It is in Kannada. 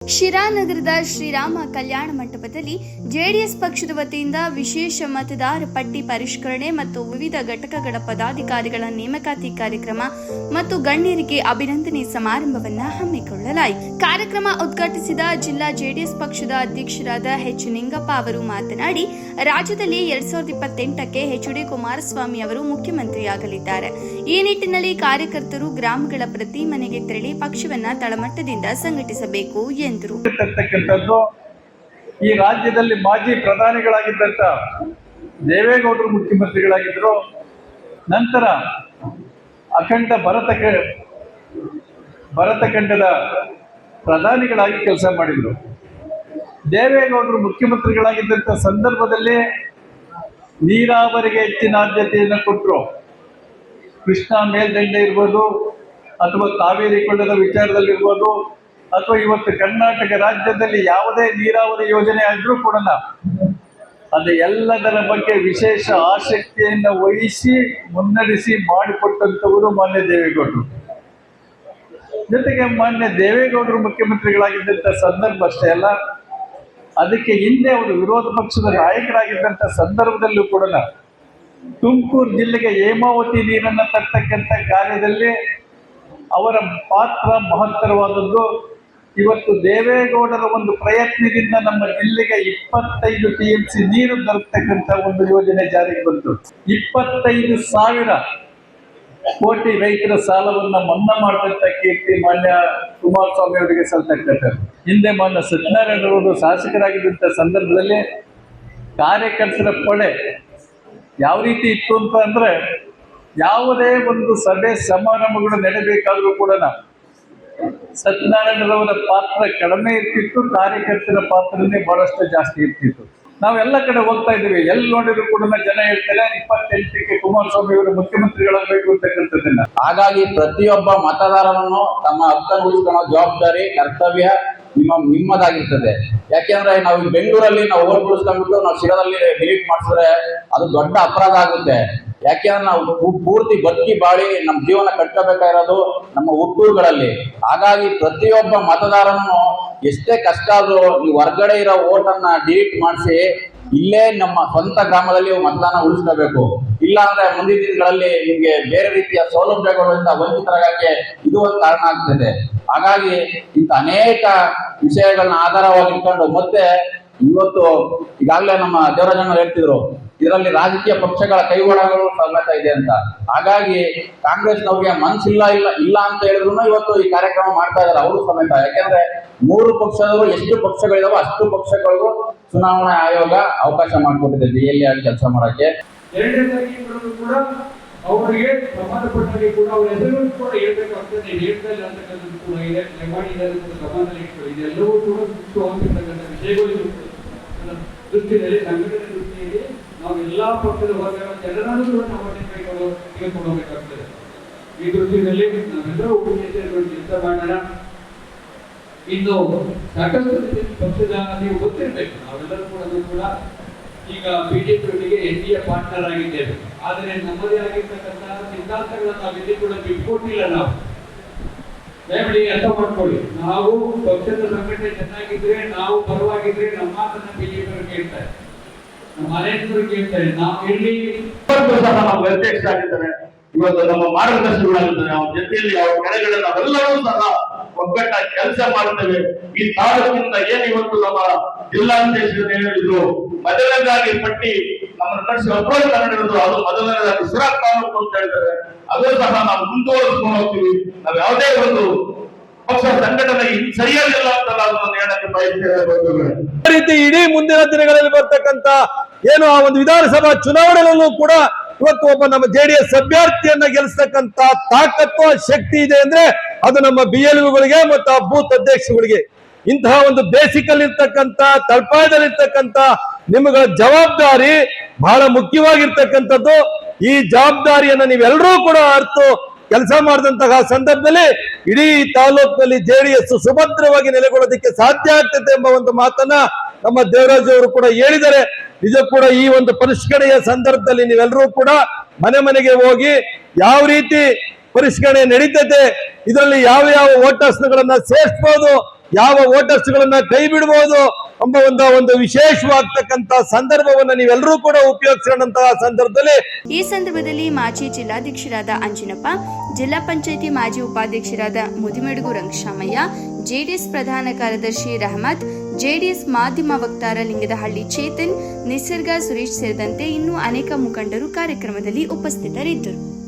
ಶಿರಾನಗರದ ಶ್ರೀರಾಮ ಕಲ್ಯಾಣ ಮಂಟಪದಲ್ಲಿ ಜೆಡಿಎಸ್ ಪಕ್ಷದ ವತಿಯಿಂದ ವಿಶೇಷ ಮತದಾರ ಪಟ್ಟಿ ಪರಿಷ್ಕರಣೆ ಮತ್ತು ವಿವಿಧ ಘಟಕಗಳ ಪದಾಧಿಕಾರಿಗಳ ನೇಮಕಾತಿ ಕಾರ್ಯಕ್ರಮ ಮತ್ತು ಗಣ್ಯರಿಗೆ ಅಭಿನಂದನೆ ಸಮಾರಂಭವನ್ನು ಹಮ್ಮಿಕೊಳ್ಳಲಾಯಿತು. ಕಾರ್ಯಕ್ರಮ ಉದ್ಘಾಟಿಸಿದ ಜಿಲ್ಲಾ ಜೆಡಿಎಸ್ ಪಕ್ಷದ ಅಧ್ಯಕ್ಷರಾದ ಎಚ್ ನಿಂಗಪ್ಪ ಅವರು ಮಾತನಾಡಿ, ರಾಜ್ಯದಲ್ಲಿ 2028ಕ್ಕೆ ಎಚ್.ಡಿ. ಕುಮಾರಸ್ವಾಮಿ ಅವರು ಮುಖ್ಯಮಂತ್ರಿಯಾಗಲಿದ್ದಾರೆ. ಈ ನಿಟ್ಟಿನಲ್ಲಿ ಕಾರ್ಯಕರ್ತರು ಗ್ರಾಮಗಳ ಪ್ರತಿ ಮನೆಗೆ ತೆರಳಿ ಪಕ್ಷವನ್ನು ತಳಮಟ್ಟದಿಂದ ಸಂಘಟಿಸಬೇಕು ಎಂದರು. ಈ ರಾಜ್ಯದಲ್ಲಿ ಮಾಜಿ ಪ್ರಧಾನಿಗಳಾಗಿದ್ದಂತ ದೇವೇಗೌಡರು ಮುಖ್ಯಮಂತ್ರಿಗಳಾಗಿದ್ದರು. ನಂತರ ಅಖಂಡ ಭರತಖಂಡದ ಪ್ರಧಾನಿಗಳಾಗಿ ಕೆಲಸ ಮಾಡಿದರು. ದೇವೇಗೌಡರು ಮುಖ್ಯಮಂತ್ರಿಗಳಾಗಿದ್ದಂಥ ಸಂದರ್ಭದಲ್ಲಿ ನೀರಾವರಿಗೆ ಹೆಚ್ಚಿನ ಆದ್ಯತೆಯನ್ನು ಕೊಟ್ಟರು. ಕೃಷ್ಣಾ ಮೇಲ್ದಂಡೆ ಇರ್ಬೋದು, ಅಥವಾ ಕಾವೇರಿ ಕೊಳ್ಳದ ವಿಚಾರದಲ್ಲಿರ್ಬೋದು, ಅಥವಾ ಇವತ್ತು ಕರ್ನಾಟಕ ರಾಜ್ಯದಲ್ಲಿ ಯಾವುದೇ ನೀರಾವರಿ ಯೋಜನೆ ಆದ್ರೂ ಕೂಡ ಅದು ಎಲ್ಲದರ ಬಗ್ಗೆ ವಿಶೇಷ ಆಸಕ್ತಿಯನ್ನು ವಹಿಸಿ ಮುನ್ನಡೆಸಿ ಮಾಡಿಕೊಟ್ಟಂಥವರು ಮಾನ್ಯ ದೇವೇಗೌಡರು. ಜೊತೆಗೆ ಮಾನ್ಯ ದೇವೇಗೌಡರು ಮುಖ್ಯಮಂತ್ರಿಗಳಾಗಿದ್ದಂಥ ಸಂದರ್ಭ ಅಷ್ಟೇ ಅಲ್ಲ, ಅದಕ್ಕೆ ಹಿಂದೆ ಅವರು ವಿರೋಧ ಪಕ್ಷದ ನಾಯಕರಾಗಿದ್ದಂಥ ಸಂದರ್ಭದಲ್ಲೂ ಕೂಡ ತುಮಕೂರು ಜಿಲ್ಲೆಗೆ ಹೇಮಾವತಿ ನೀರನ್ನು ತರ್ತಕ್ಕಂಥ ಕಾರ್ಯದಲ್ಲಿ ಅವರ ಪಾತ್ರ ಮಹತ್ತರವಾದದ್ದು. ಇವತ್ತು ದೇವೇಗೌಡರ ಒಂದು ಪ್ರಯತ್ನದಿಂದ ನಮ್ಮ ಜಿಲ್ಲೆಗೆ 25 TMC ನೀರು ದೊರಕತಕ್ಕಂಥ ಒಂದು ಯೋಜನೆ ಜಾರಿಗೆ ಬಂತು. 25,000 ಕೋಟಿ ರೈತರ ಸಾಲವನ್ನ ಮನ್ನಾ ಮಾಡತಕ್ಕ ಕೀರ್ತಿ ಮಾನ್ಯ ಕುಮಾರಸ್ವಾಮಿ ಅವರಿಗೆ ಸಲ್ತಕ್ಕಂಥದ್ದು. ಹಿಂದೆ ಮಾನ್ಯ ಸತ್ಯನಾರಾಯಣ ಅವರು ಶಾಸಕರಾಗಿದ್ದಂಥ ಸಂದರ್ಭದಲ್ಲಿ ಕಾರ್ಯಕರ್ತರ ಪಡೆ ಯಾವ ರೀತಿ ಇತ್ತು ಅಂತ ಅಂದ್ರೆ, ಯಾವುದೇ ಒಂದು ಸಭೆ ಸಮಾರಂಭಗಳು ನಡೆಯಬೇಕಾದ್ರೂ ಕೂಡ ಸತ್ಯನಾರಾಯಣರವರ ಪಾತ್ರ ಕಡಿಮೆ ಇರ್ತಿತ್ತು, ಕಾರ್ಯಕರ್ತರ ಪಾತ್ರನೇ ಬಹಳಷ್ಟು ಜಾಸ್ತಿ ಇರ್ತಿತ್ತು. ನಾವೆಲ್ಲ ಕಡೆ ಹೋಗ್ತಾ ಇದ್ದೀವಿ, ಎಲ್ಲಿ ನೋಡಿದ್ರು ಕೂಡ ಜನ ಹೇಳ್ತಾರೆ 28ಕ್ಕೆ ಕುಮಾರಸ್ವಾಮಿ ಅವರು ಮುಖ್ಯಮಂತ್ರಿಗಳಾಗಬೇಕು ಅಂತಕ್ಕಂಥದ್ದನ್ನ. ಹಾಗಾಗಿ ಪ್ರತಿಯೊಬ್ಬ ಮತದಾರನನ್ನು ತಮ್ಮ ಹಕ್ಕನ್ನು ಉಳಿಸ್ಕೊಳ್ಳೋ ಜವಾಬ್ದಾರಿ, ಕರ್ತವ್ಯ ನಿಮ್ಮದಾಗಿರ್ತದೆ. ಯಾಕೆಂದ್ರೆ ನಾವು ಬೆಂಗಳೂರಲ್ಲಿ ನಾವು ಓಟ್ ಉಳಿಸ್ಕೊಂಡ್ಬಿಟ್ಟು ನಾವು ಶಿರಾದಲ್ಲಿ ಡಿಲೀಟ್ ಮಾಡಿಸಿದ್ರೆ ಅದು ದೊಡ್ಡ ಅಪರಾಧ ಆಗುತ್ತೆ. ಯಾಕೆಂದ್ರೆ ನಾವು ಪೂರ್ತಿ ಬದುಕಿ ಬಾಳಿ ನಮ್ಮ ಜೀವನ ಕಟ್ಕೋಬೇಕಾಗಿರೋದು ನಮ್ಮ ಹುಟ್ಟೂರುಗಳಲ್ಲಿ. ಹಾಗಾಗಿ ಪ್ರತಿಯೊಬ್ಬ ಮತದಾರನು ಎಷ್ಟೇ ಕಷ್ಟ ಆದ್ರೂ ನೀವು ಹೊರಗಡೆ ಇರೋ ಓಟನ್ನ ಡಿಲೀಟ್ ಮಾಡಿಸಿ ಇಲ್ಲೇ ನಮ್ಮ ಸ್ವಂತ ಗ್ರಾಮದಲ್ಲಿ ಮತದಾನ ಉಳಿಸ್ಕೋಬೇಕು. ಇಲ್ಲ ಅಂದ್ರೆ ಮುಂದಿನ ದಿನಗಳಲ್ಲಿ ನಿಮ್ಗೆ ಬೇರೆ ರೀತಿಯ ಸೌಲಭ್ಯಗಳಿಂದ ವಂಚಿತರಾಗಕ್ಕೆ ಇದು ಒಂದು ಕಾರಣ ಆಗ್ತದೆ. ಹಾಗಾಗಿ ಇಂಥ ಅನೇಕ ವಿಷಯಗಳನ್ನ ಆಧಾರವಾಗಿಟ್ಕೊಂಡು ಮತ್ತೆ ಇವತ್ತು ಈಗಾಗಲೇ ನಮ್ಮ ದೇವರಾಜಣ್ಣ ಹೇಳ್ತಿದ್ರು, ಇದರಲ್ಲಿ ರಾಜಕೀಯ ಪಕ್ಷಗಳ ಕೈವಾಡಗಳು ಸಮೇತ ಇದೆ ಅಂತ. ಹಾಗಾಗಿ ಕಾಂಗ್ರೆಸ್ನವ್ರಿಗೆ ಮನಸ್ಸಿಲ್ಲ ಇಲ್ಲ ಅಂತ ಹೇಳಿದ್ರು ಇವತ್ತು ಈ ಕಾರ್ಯಕ್ರಮ ಮಾಡ್ತಾ ಇದ್ದಾರೆ ಅವರು ಸಮೇತ. ಯಾಕೆಂದ್ರೆ 3 ಪಕ್ಷದವರು ಎಷ್ಟು ಪಕ್ಷಗಳಿದಾವೋ ಅಷ್ಟು ಪಕ್ಷಗಳಿಗೂ ಚುನಾವಣಾ ಆಯೋಗ ಅವಕಾಶ ಮಾಡಿಕೊಟ್ಟಿದೆ DL ಆಗಿ ಕೆಲಸ ಮಾಡಕ್ಕೆ. ಎರಡನೇದಾಗಿ ಕೂಡ ಅವರಿಗೆ ಸಂಬಂಧಪಟ್ಟಾಗಿ ಕೂಡ ಅವರ ಹೆಸರು ಕೂಡ ಹೇಳ್ಬೇಕಾಗ್ತದೆ. ಹೇಳ್ತಲ್ಲ ಅಂತಕ್ಕಂಥದ್ದು ಕೂಡ ಇದೆ, ಮಾಡಿದ್ದಾರೆ ಗಮನದಲ್ಲಿ ಇಟ್ಕೊಳ್ಳಿ. ಇದೆಲ್ಲವೂ ಕೂಡ ಹೋಗ್ತಿರ್ತಕ್ಕಂಥ ವಿಷಯಗಳು ದೃಷ್ಟಿಯಲ್ಲಿ, ಸಂಘಟನೆ ದೃಷ್ಟಿಯಲ್ಲಿ ನಾವು ಎಲ್ಲಾ ಪಕ್ಷದ ವರ್ಗಗಳ ಜನರನ್ನು ಕೂಡ ನಾವು ತೆಗೆದುಕೊಳ್ಳಬೇಕಾಗ್ತದೆ. ಈ ದೃಷ್ಟಿಯಲ್ಲಿ ನಾವೆಲ್ಲರೂ ಉಪನ್ಯಾಸಗಳು ಕೆಲಸ ಮಾಡೋಣ. ಇನ್ನು ಸಾಕಷ್ಟು ಪಕ್ಷದ ನೀವು ಗೊತ್ತಿರಬೇಕು, ನಾವೆಲ್ಲರೂ ಕೂಡ ಈಗ ಬಿಜೆಪಿಯೊಂದಿಗೆ NDA ಪಾರ್ಟ್ನರ್ ಆಗಿದ್ದೇವೆ. ಆದರೆ ನಮ್ಮದೇ ಆಗಿರ್ತಕ್ಕಂಥ ಸಿದ್ಧಾಂತಗಳನ್ನ ನಾವಿಲ್ಲಿ ಕೂಡ ಬಿಟ್ಕೊಟ್ಟಿಲ್ಲ. ನಾವು ದಯಮಾಡಿ ಅರ್ಥ ಮಾಡ್ಕೊಳ್ಳಿ. ನಾವು ಪಕ್ಷದ ಸಂಘಟನೆ ಚೆನ್ನಾಗಿದ್ರೆ, ನಾವು ಪರವಾಗಿದ್ರೆ ನಮ್ಮ ಮಾತನ್ನ ಬಿಜೆಪಿಯವರು ಕೇಳ್ತಾರೆ, ನಮ್ಮ ಅನೇಕರು ಕೇಳ್ತಾರೆ. ನಾವು ಇಲ್ಲಿ ನಾವು ಅಧ್ಯಕ್ಷರಾಗಿದ್ದಾರೆ, ಇವತ್ತು ನಮ್ಮ ಮಾರ್ಗದರ್ಶಿಗಳಾಗಿದ್ದಾರೆ. ಅವ್ರ ಜೊತೆಯಲ್ಲಿ ಅವ್ರ ಕಡೆಗಳಲ್ಲಿ ನಾವೆಲ್ಲರೂ ಸಹ ಒಗ್ಗಟ್ಟಾಗಿ ಕೆಲಸ ಮಾಡುತ್ತೇವೆ. ಈ ತಾಲೂಕಿನಿಂದ ಏನು ಇವತ್ತು ನಮ್ಮ ಜಿಲ್ಲಾಧ್ಯಕ್ಷರು ಹೇಳಿದ್ರು, ಮೊದಲನೇದಾಗಿ ಪಟ್ಟಿ ನಮ್ಮನ್ನು ನಡೆಸಿ ಅಪ್ರೋಚ್ ಕನ್ನಡಿದ್ರು, ಅದು ಮೊದಲನೇದಾಗಿ ಶಿರಾ ತಾಲೂಕು ಅಂತ ಹೇಳಿದ್ದಾರೆ. ಅದು ಸಹ ನಾವು ಮುಂದುವರಿಸ್ಕೊಂಡು ಹೋಗ್ತೀವಿ. ನಾವು ಯಾವುದೇ ಒಂದು ಪಕ್ಷ ಸಂಘಟನೆ ಸರಿಯಾಗಿಲ್ಲ ಅಂತ ಅದನ್ನು ಹೇಳಕ್ಕೆ ಬಯಸ್ತೇವೆ. ರೀತಿ ಇಡೀ ಮುಂದಿನ ದಿನಗಳಲ್ಲಿ ಬರ್ತಕ್ಕಂತ ಏನು ಆ ಒಂದು ವಿಧಾನಸಭಾ ಚುನಾವಣೆಯಲ್ಲೂ ಕೂಡ ಇವತ್ತು ಒಬ್ಬ ನಮ್ಮ JDS ಅಭ್ಯರ್ಥಿಯನ್ನ ಗೆಲ್ಲಿಸ್ತಕ್ಕಂತ ತಾಕತ್ತು ಶಕ್ತಿ ಇದೆ ಅಂದ್ರೆ ಅದು ನಮ್ಮ BLOಗಳಿಗೆ ಮತ್ತು ಆ ಬೂತ್ ಅಧ್ಯಕ್ಷಗಳಿಗೆ. ಇಂತಹ ಒಂದು ಬೇಸಿಕಲ್ಲಿ ಇರ್ತಕ್ಕಂಥ ತಳಪಾಯದಲ್ಲಿರ್ತಕ್ಕಂಥ ನಿಮ್ಮಗಳ ಜವಾಬ್ದಾರಿ ಬಹಳ ಮುಖ್ಯವಾಗಿರ್ತಕ್ಕಂಥದ್ದು. ಈ ಜವಾಬ್ದಾರಿಯನ್ನ ನೀವೆಲ್ಲರೂ ಕೂಡ ಅರ್ತು ಕೆಲಸ ಮಾಡಿದಂತಹ ಸಂದರ್ಭದಲ್ಲಿ ಇಡೀ ತಾಲೂಕಿನಲ್ಲಿ JDS ಸುಭದ್ರವಾಗಿ ನೆಲೆಗೊಳ್ಳೋದಕ್ಕೆ ಸಾಧ್ಯ ಆಗ್ತದೆ ಎಂಬ ಒಂದು ಮಾತನ್ನ ನಮ್ಮ ದೇವರಾಜ್ ಅವರು ಕೂಡ ಹೇಳಿದ್ದಾರೆ. ನಿಜ ಕೂಡ ಈ ಒಂದು ಪರಿಷ್ಕರಣೆಯ ಸಂದರ್ಭದಲ್ಲಿ ನೀವೆಲ್ಲರೂ ಕೂಡ ಮನೆ ಮನೆಗೆ ಹೋಗಿ ಯಾವ ರೀತಿ ಪರಿಷ್ಕರಣೆ ನಡೀತದೆ, ಇದರಲ್ಲಿ ಯಾವ ಯಾವ ವೋಟರ್ಸ್ಗಳನ್ನ ಸೇರಿಸಬಹುದು, ಯಾವ ವೋಟರ್ಸ್ ಗಳನ್ನ ಕೈ ಬಿಡಬಹುದು ಎಂಬ ಒಂದು ವಿಶೇಷವಾಗ್ತಕ್ಕಂತ ಸಂದರ್ಭವನ್ನ ನೀವೆಲ್ಲರೂ ಕೂಡ ಉಪಯೋಗಿಸಿದಂತಹ ಸಂದರ್ಭದಲ್ಲಿ ಈ ಸಂದರ್ಭದಲ್ಲಿ ಮಾಜಿ ಜಿಲ್ಲಾಧ್ಯಕ್ಷರಾದ ಅಂಜಿನಪ್ಪ, ಜಿಲ್ಲಾ ಪಂಚಾಯಿತಿ ಮಾಜಿ ಉಪಾಧ್ಯಕ್ಷರಾದ ಮುದಿಮೆಡುಗು ರಂಗಶಾಮಯ್ಯ, ಜೆಡಿಎಸ್ ಪ್ರಧಾನ ಕಾರ್ಯದರ್ಶಿ ರಹಮತ್, ಜೆಡಿಎಸ್ ಮಾಧ್ಯಮ ವಕ್ತಾರ ಲಿಂಗದಹಳ್ಳಿ ಚೇತನ್, ನಿಸರ್ಗ ಸುರೇಶ್ ಸೇರಿದಂತೆ ಇನ್ನೂ ಅನೇಕ ಮುಖಂಡರು ಕಾರ್ಯಕ್ರಮದಲ್ಲಿ ಉಪಸ್ಥಿತರಿದ್ದರು.